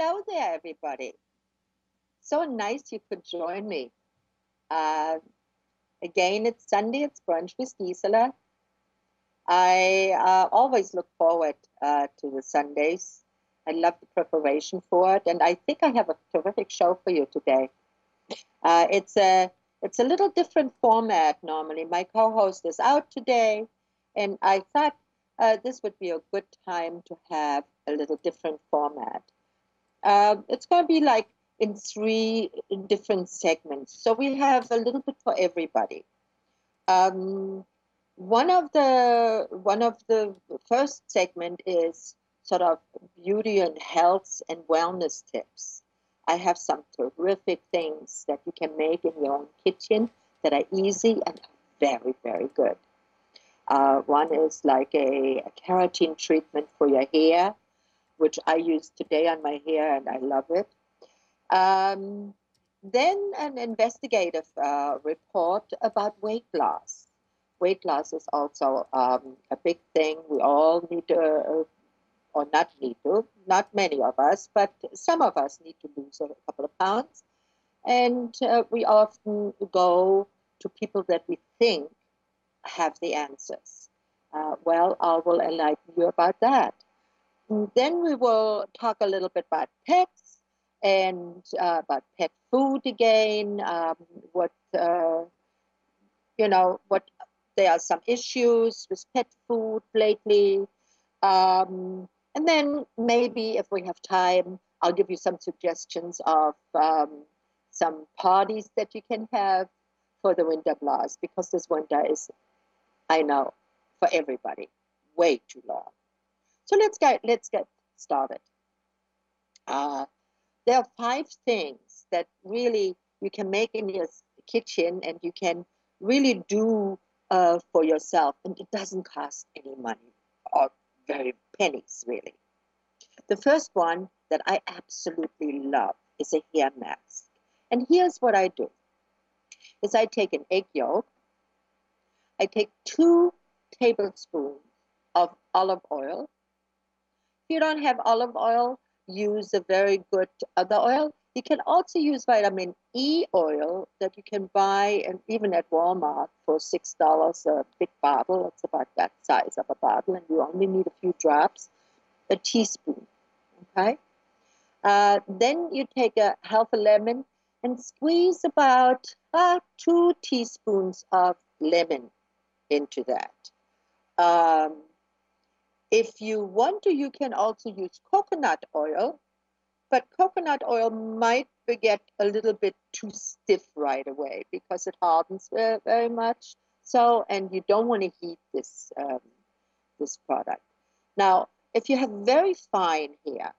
hello there, everybody. So nice you could join me. Uh, Again, it's Sunday, it's Brunch with Gisela. I always look forward to the Sundays. I love the preparation for it, and I think I have a terrific show for you today. It's a little different format normally. My co-host is out today, and I thought this would be a good time to have a little different format. It's going to be like in three different segments. So we have a little bit for everybody. Um, one of the first segment is sort of beauty and health and wellness tips. I have some terrific things that you can make in your own kitchen that are easy and very, very good. One is like a keratin treatment for your hair, which I use today on my hair and I love it. Um, then an investigative report about weight loss. Weight loss is also a big thing. We all need to, or not need to, not many of us, but some of us need to lose a couple of pounds. And we often go to people that we think have the answers. Well, I will enlighten you about that. And then we will talk a little bit about pets and about pet food again. What what there are some issues with pet food lately, and then maybe if we have time, I'll give you some suggestions of some parties that you can have for the winter blast because this winter is, I know, for everybody, way too long. So let's get started. Uh, there are five things that really you can make in your kitchen and you can really do for yourself, and it doesn't cost any money or very pennies, really. The first one that I absolutely love is a hair mask. And here's what I do is I take an egg yolk, I take 2 tablespoons of olive oil. If you don't have olive oil, use a very good other oil. You can also use vitamin E oil that you can buy and even at Walmart for $6 a big bottle. It's about that size of a bottle, and you only need a few drops, a teaspoon. Okay. Then you take a half a lemon and squeeze about 2 teaspoons of lemon into that. Um, if you want to, you can also use coconut oil, but coconut oil might get a little bit too stiff right away because it hardens very, very much. So, and you don't want to heat this product. Now, if you have very fine hair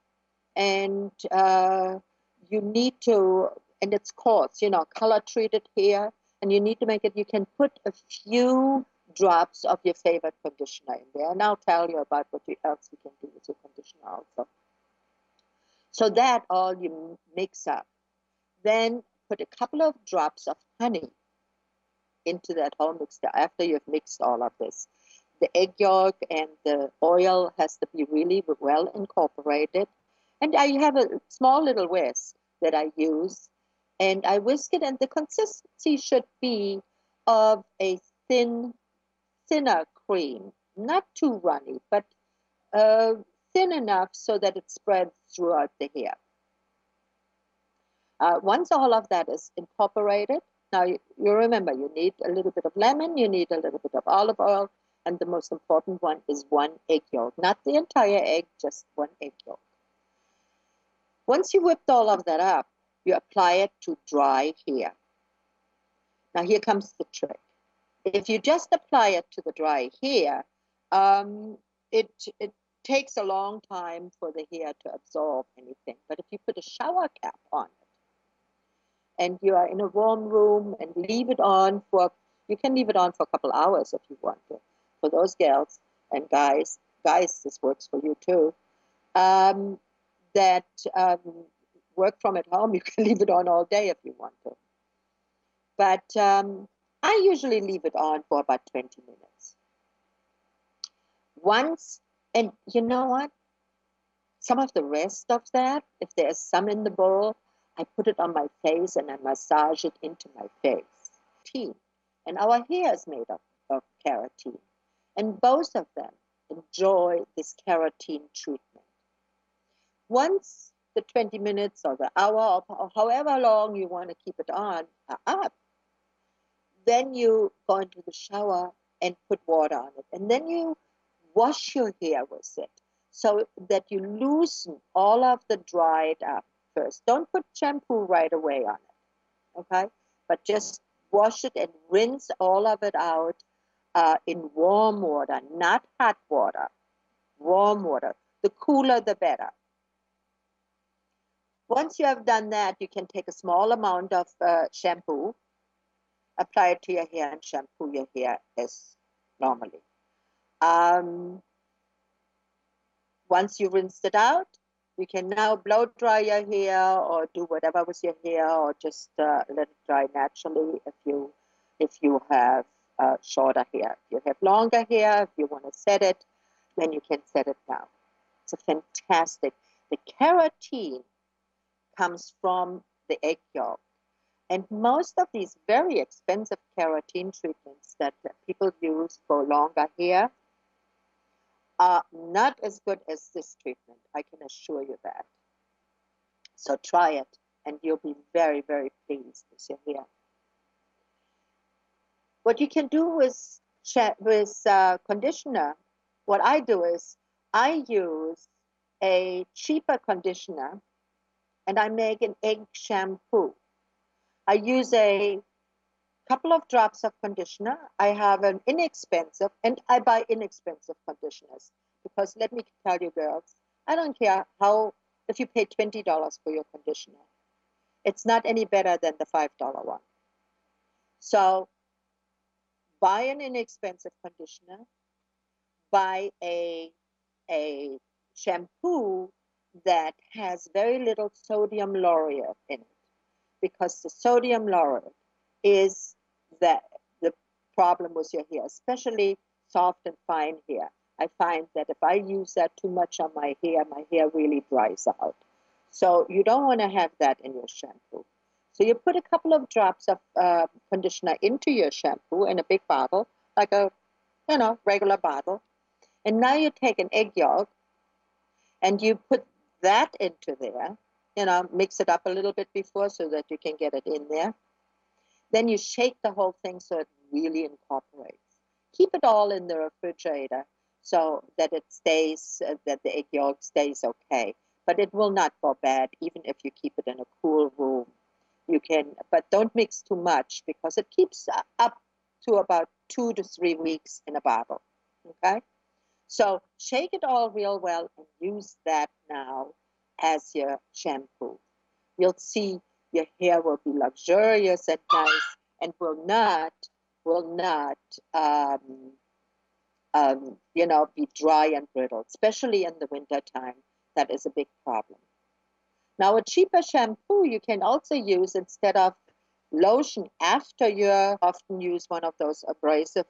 and you need to, and it's coarse, color treated hair, and you need to make it, you can put a few drops of your favorite conditioner in there. And I'll tell you about what else you can do with your conditioner also. So that all you mix up. Then put a couple of drops of honey into that whole mixture after you've mixed all of this. The egg yolk and the oil has to be really well incorporated. And I have a small little whisk that I use, and I whisk it, and the consistency should be of a thinner cream, not too runny, but uh, thin enough so that it spreads throughout the hair. Once all of that is incorporated, now you remember you need a little bit of lemon, you need a little bit of olive oil, and the most important one is 1 egg yolk, not the entire egg, just 1 egg yolk. Once you whipped all of that up, you apply it to dry hair. Now here comes the trick. If you just apply it to the dry hair, it takes a long time for the hair to absorb anything. But if you put a shower cap on it, and you are in a warm room and leave it on you can leave it on for a couple hours if you want to. For those girls and guys, this works for you too, that work from at home, you can leave it on all day if you want to. But I usually leave it on for about 20 minutes. And you know what? Some of the rest of that, if there's some in the bowl, I put it on my face and I massage it into my face. And our hair is made of keratin. And both of them enjoy this keratin treatment. Once the 20 minutes or the hour or however long you want to keep it on are up, then you go into the shower and put water on it. And then you wash your hair with it so that you loosen all of the dried up first. Don't put shampoo right away on it, okay? But just wash it and rinse all of it out in warm water, not hot water, warm water. The cooler, the better. Once you have done that, you can take a small amount of shampoo, apply it to your hair, and shampoo your hair as normally. Once you rinsed it out, you can now blow dry your hair or do whatever with your hair, or just let it dry naturally if you have shorter hair. If you have longer hair, if you want to set it, then you can set it now. It's a fantastic. The keratin comes from the egg yolk. And most of these very expensive keratin treatments that people use for longer hair are not as good as this treatment. I can assure you that. So try it, and you'll be very, very pleased with your hair. What you can do with conditioner, what I do is I use a cheaper conditioner, and I make an egg shampoo. I use a couple of drops of conditioner. I have an inexpensive, and I buy inexpensive conditioners because let me tell you, girls, I don't care if you pay $20 for your conditioner, it's not any better than the $5 one. So buy an inexpensive conditioner, buy a shampoo that has very little sodium lauryl in it, because the sodium lauryl is the problem with your hair, especially soft and fine hair. I find that if I use that too much on my hair really dries out. So you don't want to have that in your shampoo. So you put a couple of drops of conditioner into your shampoo in a big bottle, like a regular bottle. And now you take an egg yolk and you put that into there, mix it up a little bit before so that you can get it in there. Then you shake the whole thing so it really incorporates. Keep it all in the refrigerator so that it stays, that the egg yolk stays okay. But it will not go bad even if you keep it in a cool room. You can, but don't mix too much because it keeps up to about 2 to 3 weeks in a bottle. Okay? So shake it all real well and use that now as your shampoo. You'll see your hair will be luxurious and nice and will not be dry and brittle, especially in the winter time. That is a big problem. Now, a cheaper shampoo you can also use instead of lotion after you often use one of those abrasive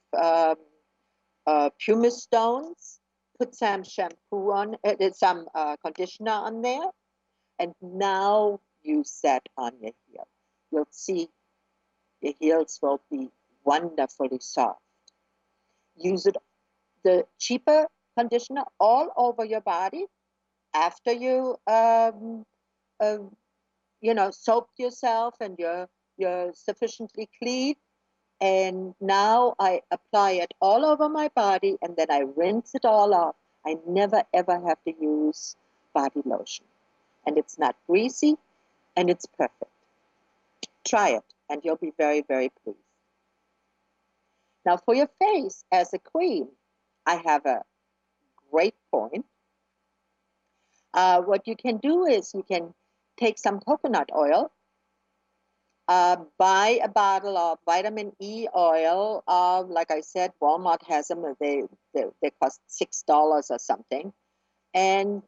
pumice stones. Put some shampoo on it, some conditioner on there, and now use that on your heel. You'll see your heels will be wonderfully soft. Use the cheaper conditioner all over your body after you soaped yourself and you're sufficiently clean. And now I apply it all over my body and then I rinse it all off. I never ever have to use body lotion. And it's not greasy and it's perfect. Try it and you'll be very, very pleased. Now for your face as a queen, I have a great point. What you can do is you can take some coconut oil, buy a bottle of vitamin E oil. Like I said, Walmart has them. They cost $6 or something. And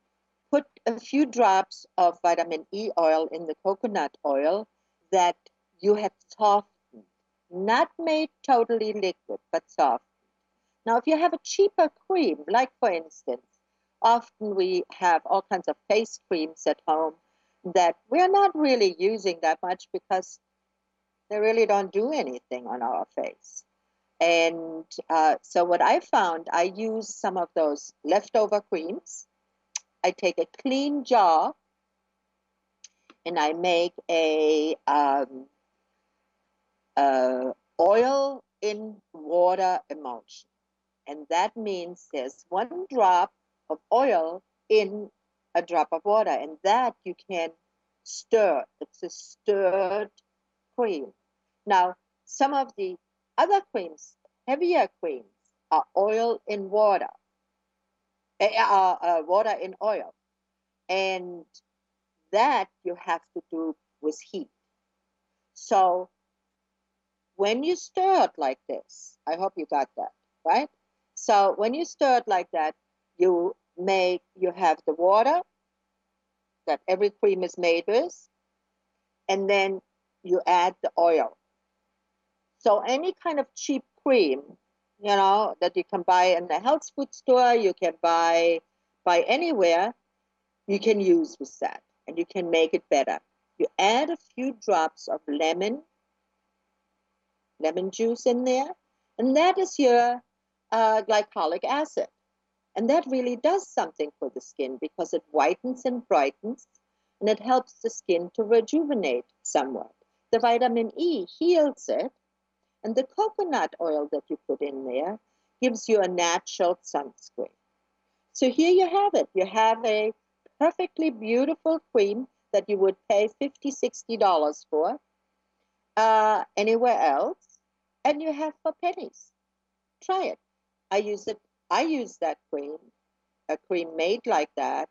put a few drops of vitamin E oil in the coconut oil that you have softened, not made totally liquid, but softened. Now, if you have a cheaper cream, like for instance, often we have all kinds of face creams at home that we're not really using that much because they really don't do anything on our face. And so what I found, I use some of those leftover creams. I take a clean jar and I make oil in water emulsion. And that means there's one drop of oil in a drop of water, and that you can stir. It's a stirred cream. Now, some of the other creams, heavier creams, are oil in water, water in oil. And that you have to do with heat. So when you stir it like this, I hope you got that, right? So when you stir it like that, you have the water that every cream is made with, and then you add the oil. So any kind of cheap cream, that you can buy in the health food store, you can buy anywhere, you can use with that, and you can make it better. You add a few drops of lemon juice in there, and that is your glycolic acid. And that really does something for the skin because it whitens and brightens, and it helps the skin to rejuvenate somewhat. The vitamin E heals it, and the coconut oil that you put in there gives you a natural sunscreen. So here you have it. You have a perfectly beautiful cream that you would pay $50, $60 for anywhere else, and you have for pennies. Try it. I use it. I use that cream, a cream made like that,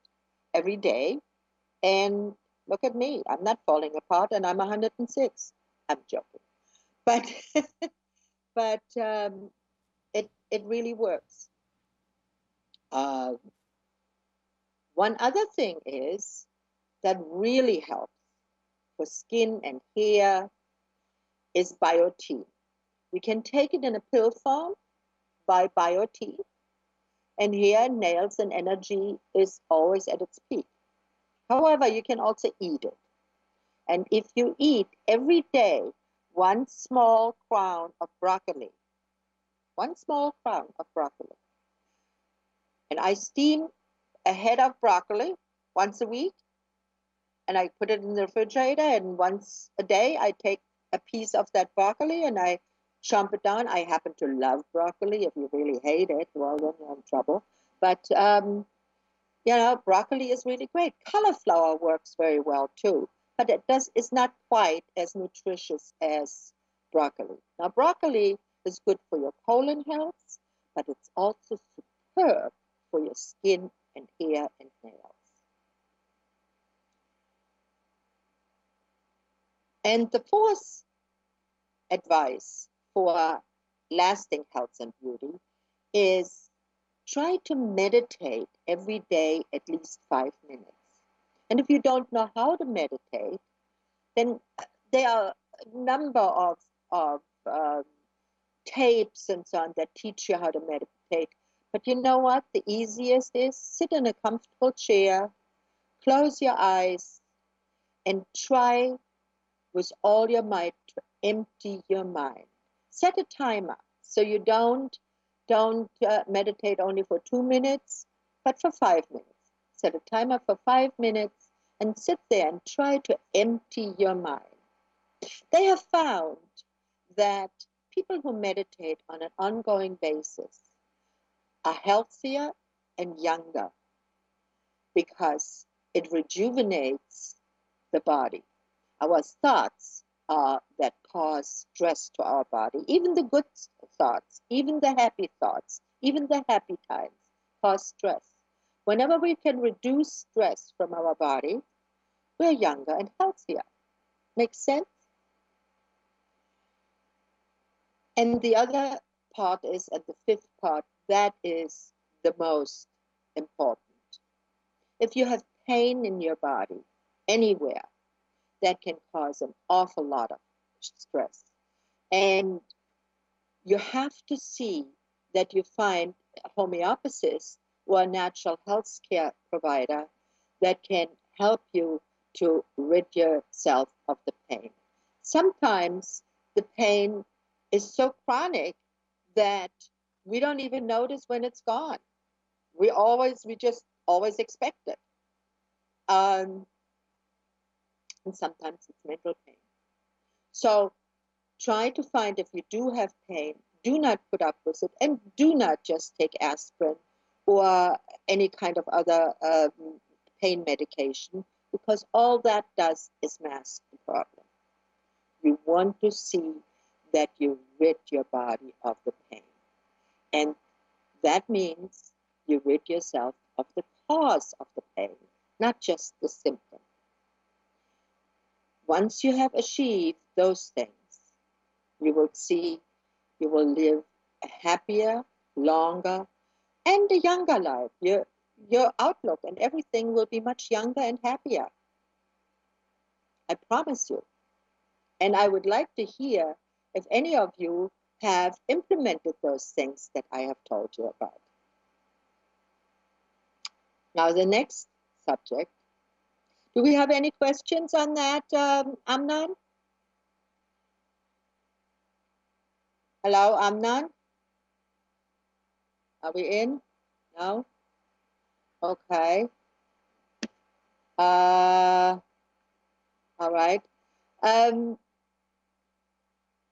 every day. And look at me. I'm not falling apart, and I'm 106. I'm joking, but but it really works. Uh, One other thing is that really helps for skin and hair is biotin. We can take it in a pill form by biotin, and hair, nails, and energy is always at its peak. However, you can also eat it. And if you eat every day one small crown of broccoli, one small crown of broccoli, and I steam a head of broccoli once a week, and I put it in the refrigerator, and once a day I take a piece of that broccoli and I chomp it down. I happen to love broccoli. If you really hate it, well, then you're in trouble. But broccoli is really great. Cauliflower works very well too, but it's not quite as nutritious as broccoli. Now, broccoli is good for your colon health, but it's also superb for your skin and hair and nails. And the fourth advice for lasting health and beauty is try to meditate every day at least 5 minutes. And if you don't know how to meditate, then there are a number of tapes and so on that teach you how to meditate. But you know what? The easiest is sit in a comfortable chair, close your eyes, and try with all your might to empty your mind. Set a timer so you don't meditate only for 2 minutes, but for 5 minutes. Set a timer for 5 minutes and sit there and try to empty your mind. They have found that people who meditate on an ongoing basis are healthier and younger because it rejuvenates the body. Our thoughts that cause stress to our body, even the good thoughts, even the happy thoughts, even the happy times cause stress. Whenever we can reduce stress from our body, we're younger and healthier. Makes sense? And the other part is, and the fifth part, that is the most important. If you have pain in your body anywhere, that can cause an awful lot of stress. And you have to see that you find a homeopathist or a natural health care provider that can help you to rid yourself of the pain. Sometimes the pain is so chronic that we don't even notice when it's gone. We just always expect it. Um, and sometimes it's mental pain. So try to find, if you do have pain, do not put up with it, and do not just take aspirin or any kind of other pain medication, because all that does is mask the problem. You want to see that you rid your body of the pain. And that means you rid yourself of the cause of the pain, not just the symptom. Once you have achieved those things, you will see you will live a happier, longer, and a younger life. Your outlook and everything will be much younger and happier. I promise you. And I would like to hear if any of you have implemented those things that I have told you about. Now, the next subject. Do we have any questions on that, Amnon? Hello, Amnon? Are we in? No? Okay. All right.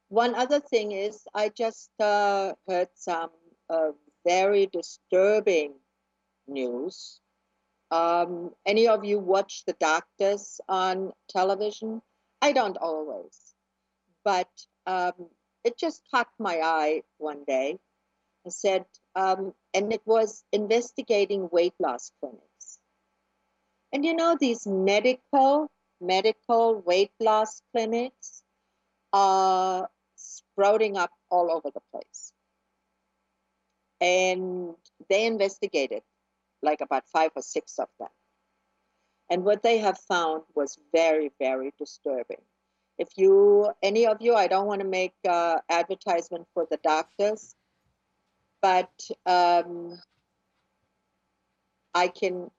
One other thing is, I just heard some very disturbing news. Any of you watch the doctors on television? I don't always, but it just caught my eye one day. I said, and it was investigating weight loss clinics. And you know, these medical weight loss clinics are sprouting up all over the place. And they investigated like about 5 or 6 of them. And what they have found was very, very disturbing. If any of you, I don't want to make advertisement for the doctors, but I can,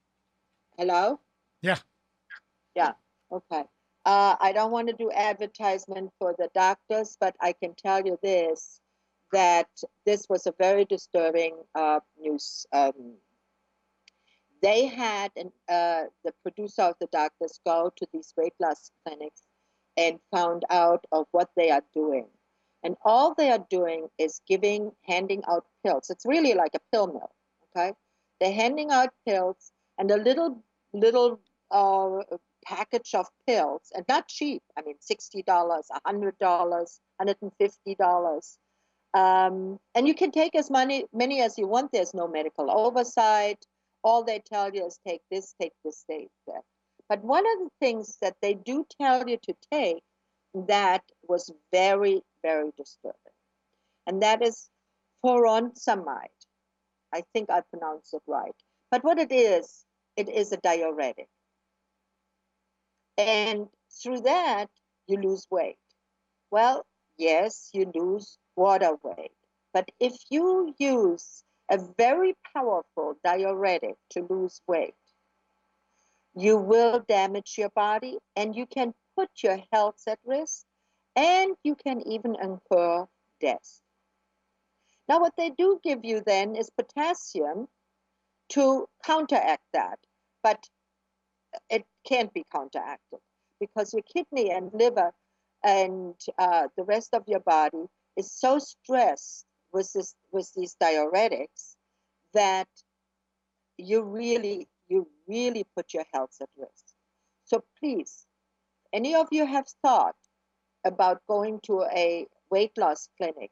hello? Yeah. Yeah, okay. I don't want to do advertisement for the doctors, but I can tell you this, that this was a very disturbing news. They had the producer of the doctors go to these weight loss clinics and found out of what they are doing. And all they are doing is handing out pills. It's really like a pill mill, okay? They're handing out pills, and a little package of pills, and not cheap. I mean, $60, $100, $150. And you can take as many as you want. There's no medical oversight. All they tell you is take this, take that. But one of the things that they do tell you to take that was very, very disturbing, and that is furosemide. I think I pronounced it right. But what it is a diuretic. And through that, you lose weight. Well, yes, you lose water weight. But if you use a very powerful diuretic to lose weight, you will damage your body, and you can put your health at risk, and you can even incur death. Now, what they do give you then is potassium to counteract that, but it can't be counteracted because your kidney and liver and the rest of your body is so stressed with these diuretics that you really put your health at risk. So please, any of you have thought about going to a weight loss clinic,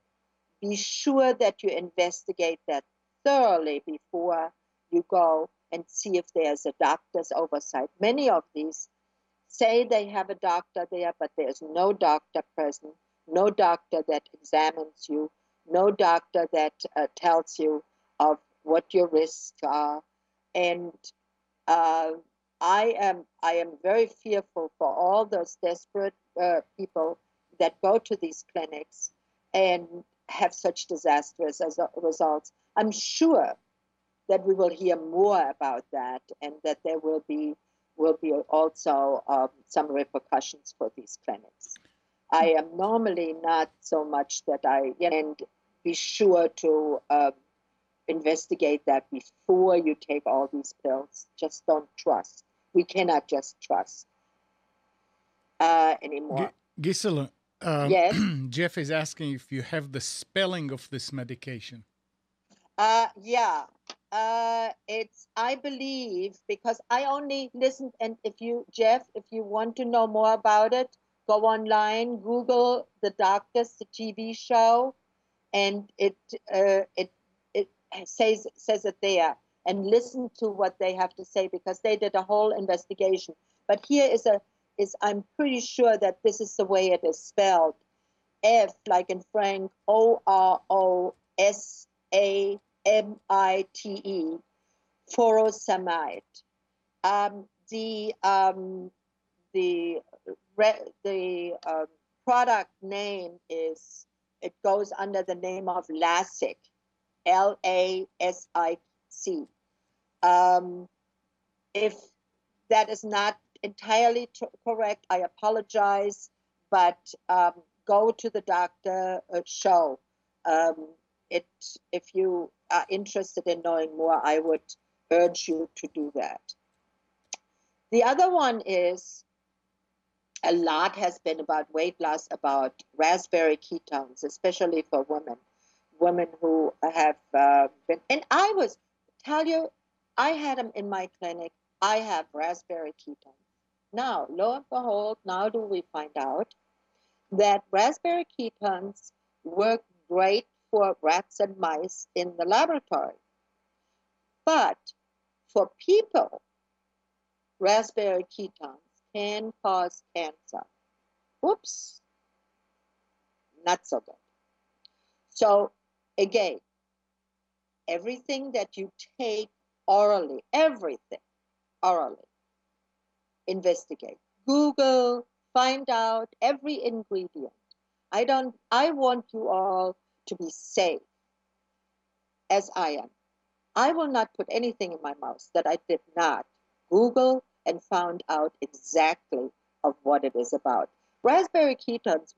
be sure that you investigate that thoroughly before you go and see if there's a doctor's oversight. Many of these say they have a doctor there, but there's no doctor present, no doctor that examines you, no doctor that tells you of what your risks are. And I am very fearful for all those desperate people that go to these clinics and have such disastrous results. I'm sure that we will hear more about that, and that there will be also some repercussions for these clinics. I am normally not so much that and be sure to investigate that before you take all these pills. Just don't trust. We cannot just trust anymore. Gisela, Yes. Jeff is asking if you have the spelling of this medication. Yeah. It's, I believe, because I only listened, and Jeff, if you want to know more about it, go online, Google The Doctors, the TV show, and it says it there, and listen to what they have to say, because they did a whole investigation. But here is I'm pretty sure that this is the way it is spelled. F, like in Frank, Orosamite, furosemide. The the product name is, it goes under the name of LASIK, LASIC. If that is not entirely correct, I apologize, but go to the doctor show. It, if you are interested in knowing more, I would urge you to do that. The other one is, a lot has been about weight loss, about raspberry ketones, especially for women who have been, and I was, tell you, I had them in my clinic. I have raspberry ketones. Now, lo and behold, now do we find out that raspberry ketones work great for rats and mice in the laboratory. But for people, raspberry ketones can cause cancer. Oops, not so good. So again, everything that you take orally, everything orally, investigate. Google, find out every ingredient. I want you all to be safe, as I am. I will not put anything in my mouth that I did not Google and found out exactly of what it is about. Raspberry ketones,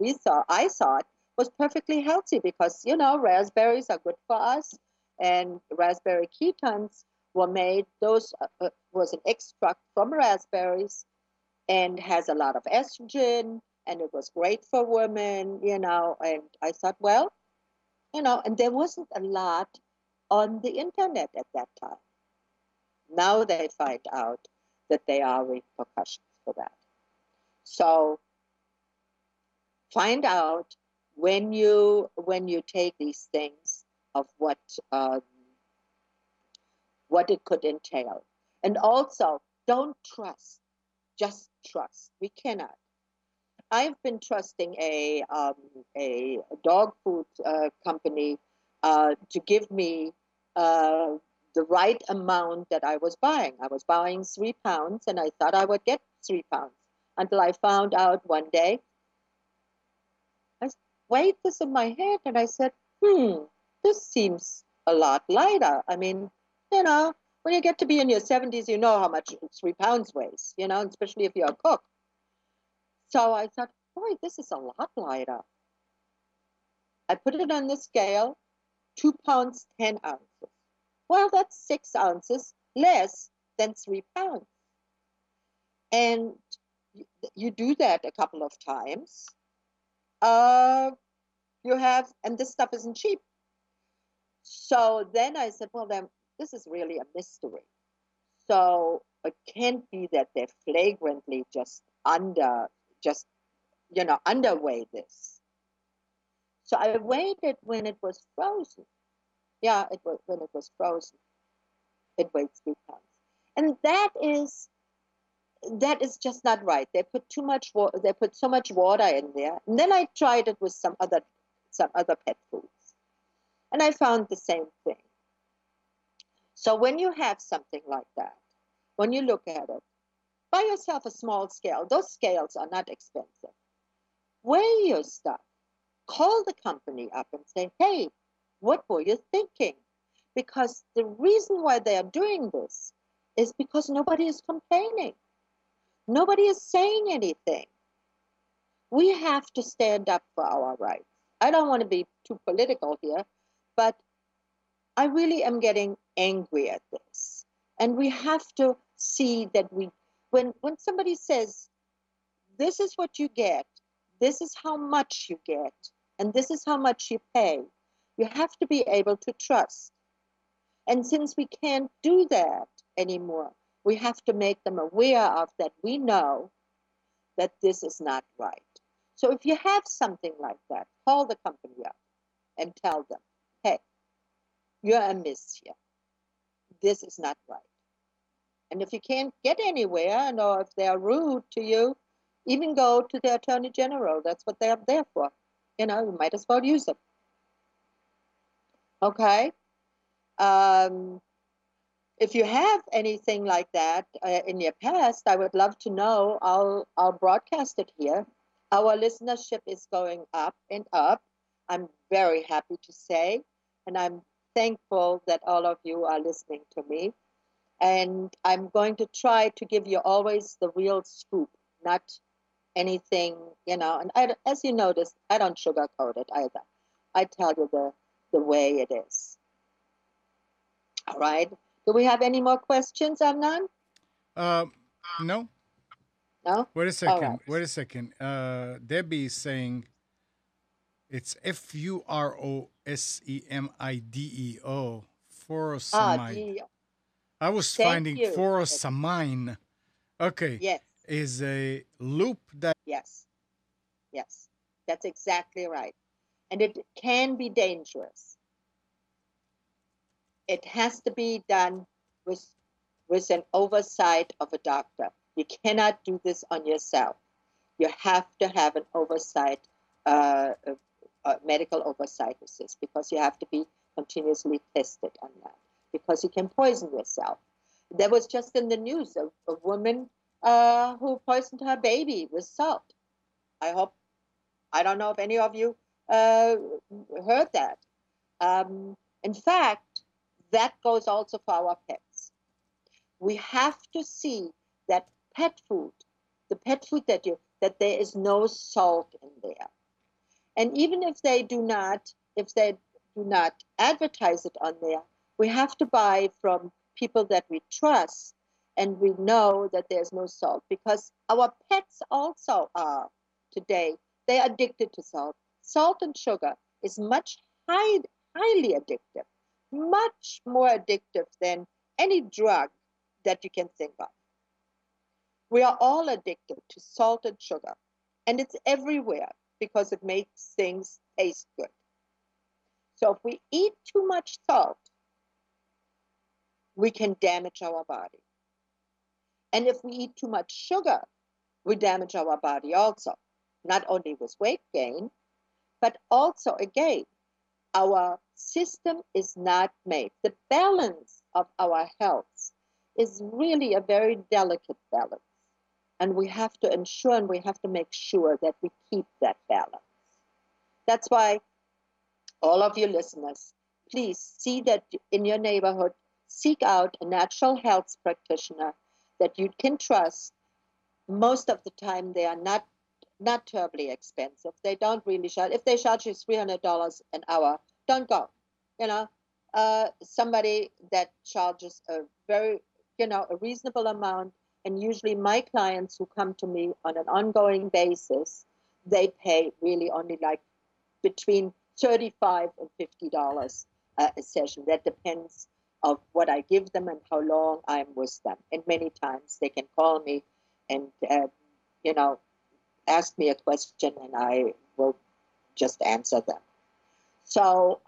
I thought, was perfectly healthy, because, raspberries are good for us, and raspberry ketones were made, those was an extract from raspberries, and has a lot of estrogen, and it was great for women, and I thought, well, and there wasn't a lot on the internet at that time. Now they find out that there are repercussions for that. So find out when you take these things, of what it could entail. And also, don't trust, just trust. We cannot. I've been trusting a dog food company to give me the right amount that I was buying. I was buying 3 pounds, and I thought I would get 3 pounds, until I found out one day. I weighed this in my head, and I said, this seems a lot lighter. I mean, when you get to be in your 70s, you know how much 3 pounds weighs, especially if you're a cook. So I thought, boy, this is a lot lighter. I put it on the scale, 2 pounds, 10 ounces. Well, that's 6 ounces less than 3 pounds. And you do that a couple of times. And this stuff isn't cheap. So then I said, well, then this is really a mystery. So it can't be that they're flagrantly underweigh this. So I weighed it when it was frozen. Yeah, it was when it was frozen. It weighed 3 pounds, and that is just not right. They put too much water. They put so much water in there. And then I tried it with some other pet foods, and I found the same thing. So when you have something like that, when you look at it, buy yourself a small scale. Those scales are not expensive. Weigh your stuff. Call the company up and say, hey, what were you thinking? because the reason why they are doing this is because nobody is complaining. Nobody is saying anything. We have to stand up for our rights. I don't want to be too political here, but I really am getting angry at this. And we have to see that when somebody says, this is what you get, this is how much you get, and this is how much you pay, you have to be able to trust. And since we can't do that anymore, we have to make them aware of that. We know that this is not right. So if you have something like that, call the company up and tell them, hey, you're amiss here. This is not right. And if you can't get anywhere, or if they are rude to you, even go to the Attorney General. That's what they're there for. You might as well use them. Okay? Um, if you have anything like that in your past, I would love to know. I'll broadcast it here. Our listenership is going up and up. I'm very happy to say, and I'm thankful that all of you are listening to me. And I'm going to try to give you always the real scoop, not anything, And as you noticed, I don't sugarcoat it either. I tell you the way it is. All right. Do we have any more questions, Amnan? No. No? Wait a All second. right. Wait a second. Debbie is saying it's FUROSEMIDEO. Ah, Furosamide. the I was thank finding you. furosamine. Okay. Yes, Is a loop that. yes, yes. That's exactly right. And it can be dangerous. It has to be done with an oversight of a doctor. You cannot do this on yourself. You have to have an oversight, medical oversight with this, because you have to be continuously tested on that, because you can poison yourself. There was just in the news a woman who poisoned her baby with salt. I don't know if any of you heard that. In fact, that goes also for our pets. We have to see that pet food, the pet food that there is no salt in there. And even if they do not advertise it on there, we have to buy from people that we trust and we know that there's no salt, because our pets also are today, they're addicted to salt. Salt and sugar is highly addictive, much more addictive than any drug that you can think of. We are all addicted to salt and sugar, and it's everywhere because it makes things taste good. So if we eat too much salt, we can damage our body. And if we eat too much sugar, we damage our body also, not only with weight gain, but also, again, our system is not made. The balance of our health is really a very delicate balance. And we have to ensure and we have to make sure that we keep that balance. That's why all of you listeners, please see that in your neighborhood, seek out a natural health practitioner that you can trust. Most of the time, they are not terribly expensive. They don't really charge. If they charge you $300 an hour, don't go. You know, somebody that charges a very, a reasonable amount. And usually, my clients who come to me on an ongoing basis, they pay really only like between $35 and $50 a session. That depends of what I give them and how long I'm with them. And many times they can call me and you know ask me a question and I will just answer them. So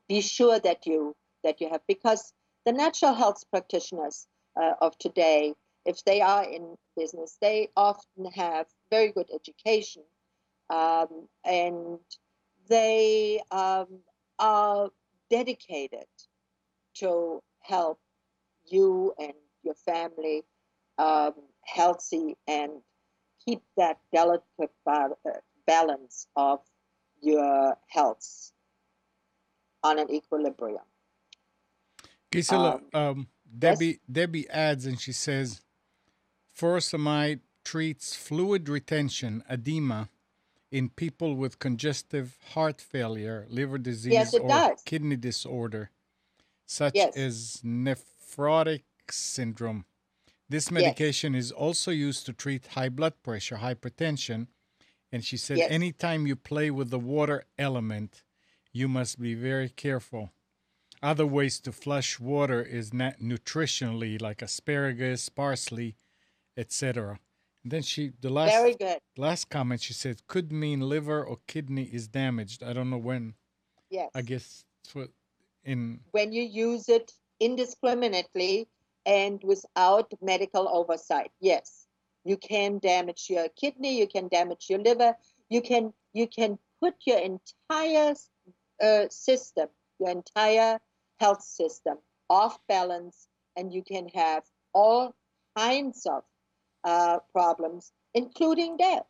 be sure that you have, because the natural health practitioners of today, if they are in business, they often have very good education, and they are dedicated to help you and your family healthy and keep that delicate balance of your health on an equilibrium. Gisela, Yes, Debbie adds and she says, furosemide treats fluid retention, edema in people with congestive heart failure, liver yes, disease, it or does. kidney disorder, such Yes, as nephrotic syndrome. This yes, medication is also used to treat high blood pressure, hypertension, and she said yes. anytime you play with the water element, you must be very careful. Other ways to flush water is not nutritionally, like asparagus, parsley, etc. And then the Very good. last comment she said could mean liver or kidney is damaged. I don't know when. I Yes. guess it's what in When you use it indiscriminately and without medical oversight, yes, you can damage your kidney, you can damage your liver, you can put your entire system, your entire health system off balance, and you can have all kinds of problems, including death.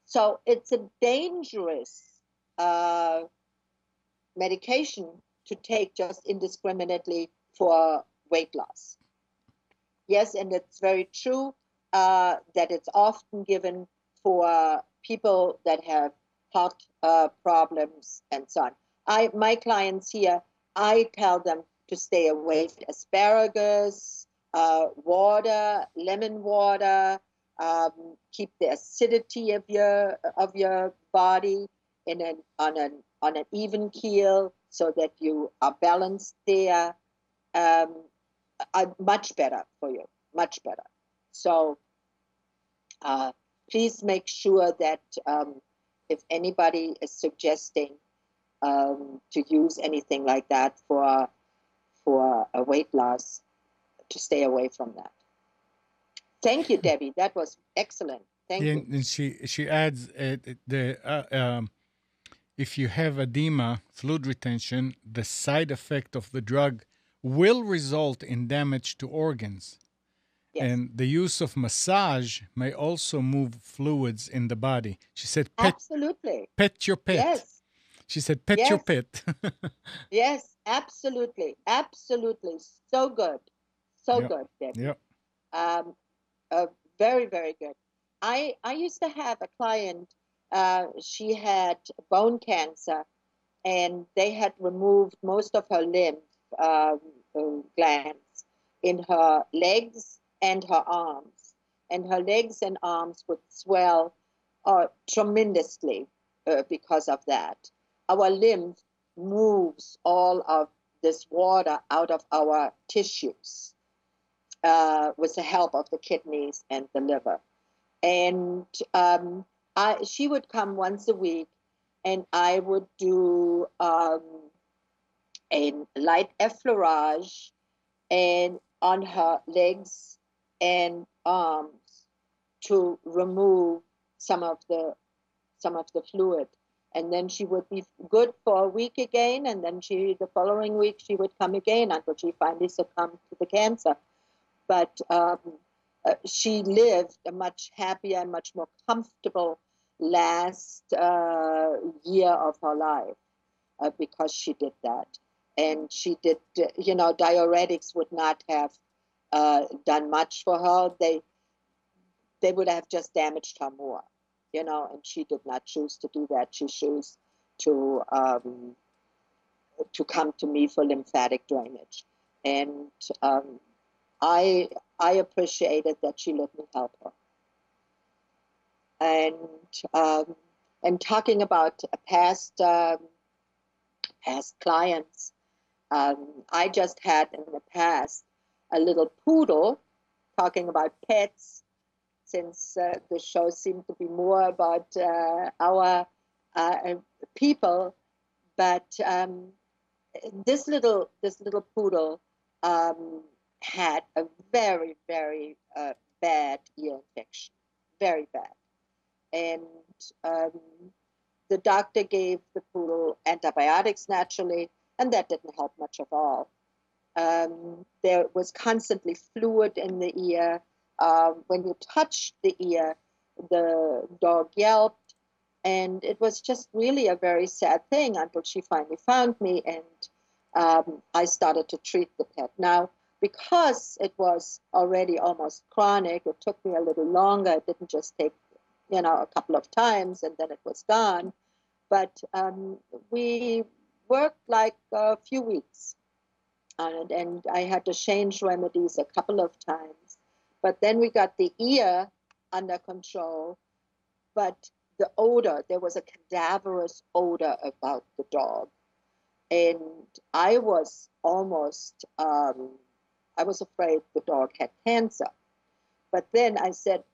So it's a dangerous uh, medication to take just indiscriminately for weight loss. Yes, and it's very true that it's often given for people that have heart problems and so on. My clients here, I tell them to stay away from asparagus, water, lemon water, keep the acidity of your body in on an even keel so that you are balanced there. Um, much better for you, much better. So uh, please make sure that if anybody is suggesting to use anything like that for a weight loss, to stay away from that. Thank you, Debbie. That was excellent. Thank yeah, you. and she adds if you have edema, fluid retention, the side effect of the drug will result in damage to organs. Yes, And the use of massage may also move fluids in the body. She said, absolutely. pet your pet. Yes, She said, pet your yes, pet. yes, absolutely, absolutely. So good, so Yep. good, Debbie. Yep. Um, very, very good. I used to have a client. She had bone cancer, and they had removed most of her lymph glands in her legs and her arms, and her legs and arms would swell tremendously because of that. Our lymph moves all of this water out of our tissues with the help of the kidneys and the liver. And she would come once a week, and I would do a light effleurage and on her legs and arms to remove some of the fluid. And then she would be good for a week again, and then the following week she would come again until she finally succumbed to the cancer. But she lived a much happier and much more comfortable last year of her life because she did that. And she did, diuretics would not have done much for her. They would have just damaged her more, and she did not choose to do that. She chose to come to me for lymphatic drainage. And I I appreciated that she let me help her. And um, and talking about past clients, I just had in the past a little poodle. Talking about pets, since the show seemed to be more about our uh, people, but this little poodle um, had a very very bad ear infection, very bad, and um, the doctor gave the poodle antibiotics naturally, and that didn't help much at all. There was constantly fluid in the ear. When you touched the ear, the dog yelped. And it was just really a very sad thing until she finally found me, and I started to treat the pet. Now, because it was already almost chronic, it took me a little longer. It didn't just take, a couple of times and then it was gone. But we worked like a few weeks on it, and I had to change remedies a couple of times. But then we got the ear under control. But the odor, there was a cadaverous odor about the dog. And I was almost, I was afraid the dog had cancer. But then I said,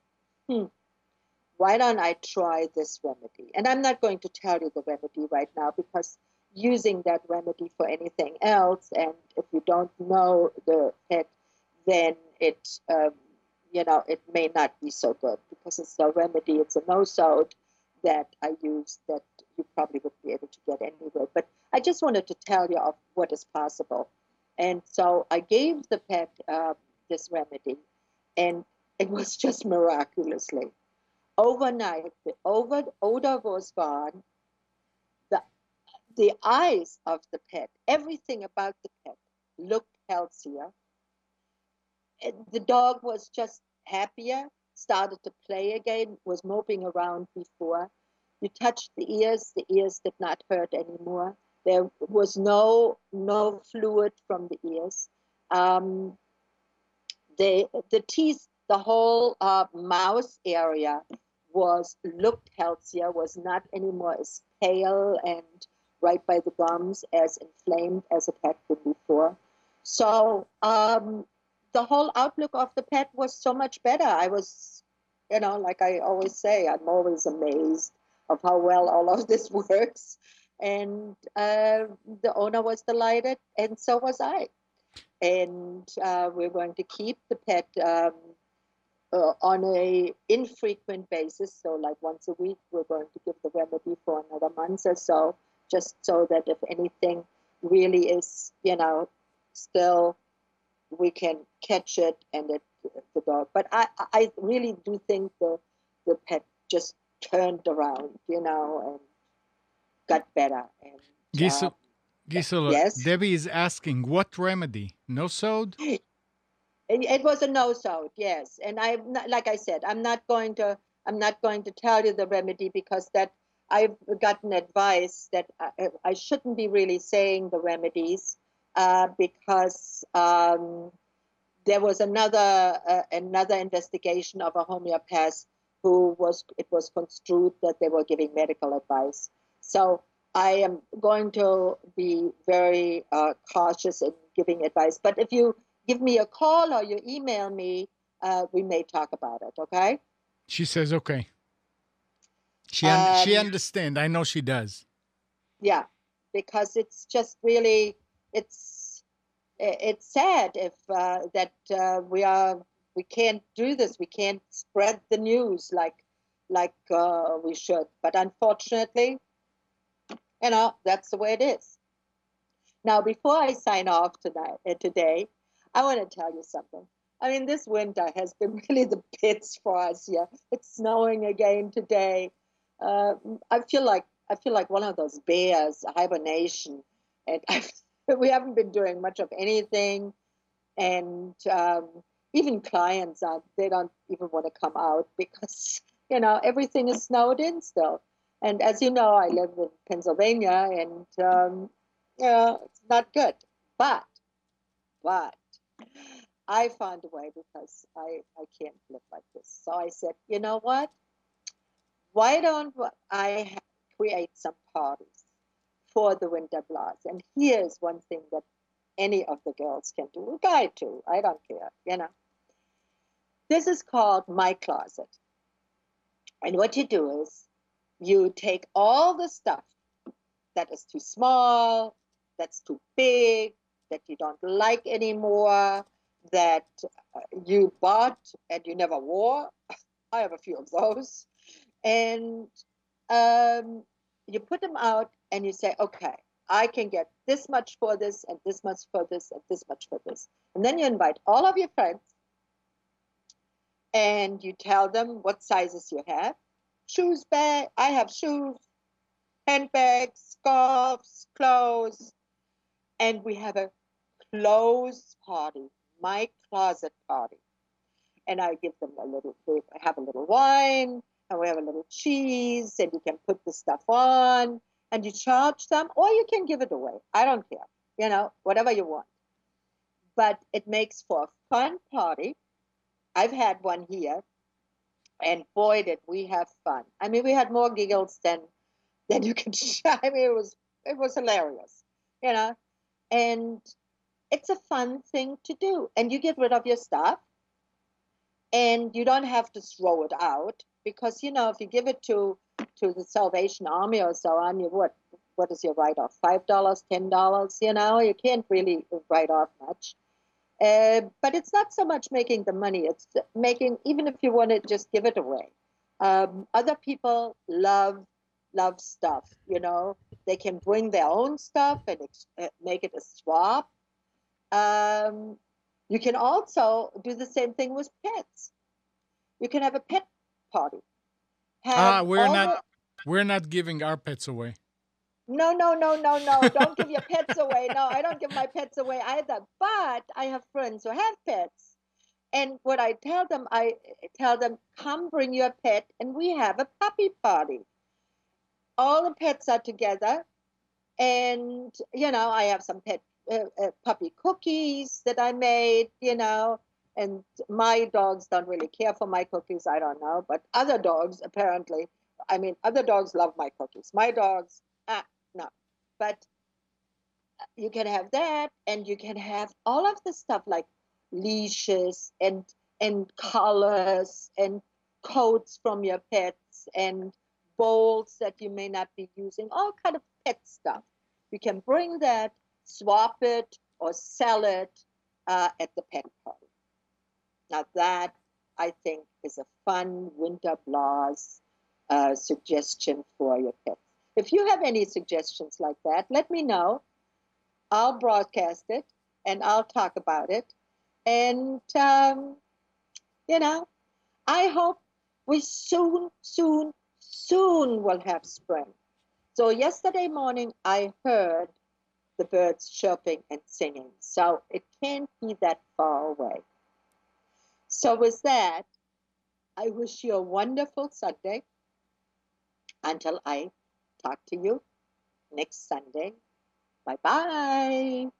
why don't I try this remedy? And I'm not going to tell you the remedy right now, because using that remedy for anything else, and if you don't know the pet, then it may not be so good, because it's a remedy, it's a no-sode that I use that you probably wouldn't be able to get anywhere. But I just wanted to tell you of what is possible. And so I gave the pet this remedy, and it was just miraculously. Overnight, the odor was gone. The, the eyes of the pet, everything about the pet looked healthier. The dog was just happier, started to play again, was moping around before. You touched the ears did not hurt anymore. There was no fluid from the ears. Um, the teeth, the whole mouth area looked healthier, was not anymore as pale and right by the gums as inflamed as it had been before. So the whole outlook of the pet was so much better. I was, like I always say, I'm always amazed of how well all of this works. And the owner was delighted, and so was I. And we're going to keep the pet on a infrequent basis. So like once a week, we're going to give the remedy for another month or so, just so that if anything really is, still we can catch it and the dog. But I really do think the pet just turned around, and got better. And Gisela, Gisela, yes, Debbie is asking, what remedy? No sode? it was a no-sode, yes. And I'm not, like I said, I'm not going to tell you the remedy, because that I've gotten advice that I shouldn't be really saying the remedies, because there was another investigation of a homeopath it was construed that they were giving medical advice. So I am going to be very cautious in giving advice. But if you give me a call or you email me, we may talk about it. Okay? She says, okay. She Um, understand. I know she does. yeah, because it's just really it's sad if that we can't do this. We can't spread the news like we should. But unfortunately, that's the way it is. Now, before I sign off today, I want to tell you something. I mean, this winter has been really the pits for us here. It's snowing again today. Uh, I feel like one of those bears, hibernation, and we haven't been doing much of anything. And even clients they don't even want to come out, because everything is snowed in still. And as you know, I live in Pennsylvania, and it's not good. But I found a way, because I can't live like this. So I said, you know what? Why don't I create some parties for the winter blast? And here's one thing that any of the girls can do, a guy too, I don't care. This is called My Closet. And what you do is you take all the stuff that is too small, that's too big, that you don't like anymore, that you bought and you never wore. I have a few of those. And um, you put them out and you say, okay, I can get this much for this, and this much for this, and this much for this. And then you invite all of your friends, and you tell them what sizes you have. shoes bag. I have shoes, handbags, scarves, clothes, and we have a clothes party, my closet party. And I give them a little, they have a little wine, and we have a little cheese, and you can put the stuff on, and you charge them, or you can give it away. I don't care, whatever you want. But it makes for a fun party. I've had one here, and boy, did we have fun. I mean, we had more giggles than you can. I mean, it was hilarious, you know. And it's a fun thing to do, and you get rid of your stuff, and you don't have to throw it out because if you give it to the Salvation Army or so on, what is your write off? $5, $10? You can't really write off much. But it's not so much making the money, it's making, even if you want to just give it away. Other people love stuff, they can bring their own stuff and make it a swap. You can also do the same thing with pets. You can have a pet party. Have we're all not the we're not giving our pets away. No, no, no, no, no. Don't give your pets away. No, I don't give my pets away either. But I have friends who have pets. And what I tell them, come bring your pet and we have a puppy party. All the pets are together. And, I have some pet puppy cookies that I made. And my dogs don't really care for my cookies. I don't know. But other dogs, apparently, other dogs love my cookies. My dogs, no. But you can have that, and you can have all of the stuff like leashes and collars and coats from your pets and bowls that you may not be using, all kind of pet stuff. You can bring that, swap it, or sell it at the pet party. Now that, I think, is a fun winter blast suggestion for your pets. If you have any suggestions like that, let me know. I'll broadcast it and I'll talk about it. And, I hope we soon, soon, soon will have spring. So yesterday morning, I heard the birds chirping and singing. So it can't be that far away. So with that, I wish you a wonderful Sunday until I talk to you next Sunday. Bye-bye.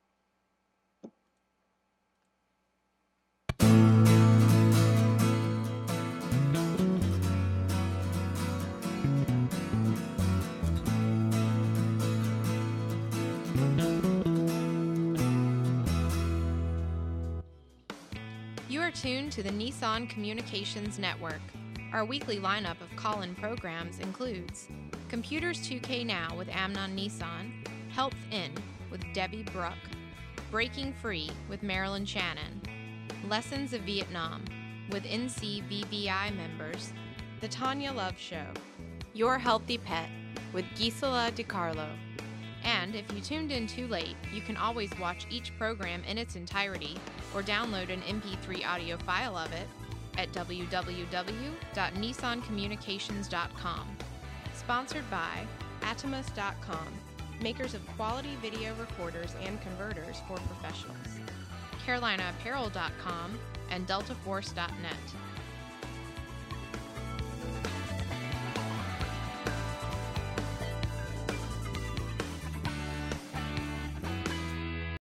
You are tuned to the Nissan Communications Network. Our weekly lineup of call-in programs includes Computers 2K Now with Amnon Nissan, Health In with Debbie Bruck, Breaking Free with Marilyn Shannon, Lessons of Vietnam with NCVVI members, The Tanya Love Show, Your Healthy Pet with Gisela DiCarlo. And if you tuned in too late, you can always watch each program in its entirety or download an MP3 audio file of it at www.nissancommunications.com. Sponsored by Atomus.com, makers of quality video recorders and converters for professionals, CarolinaApparel.com, and DeltaForce.net.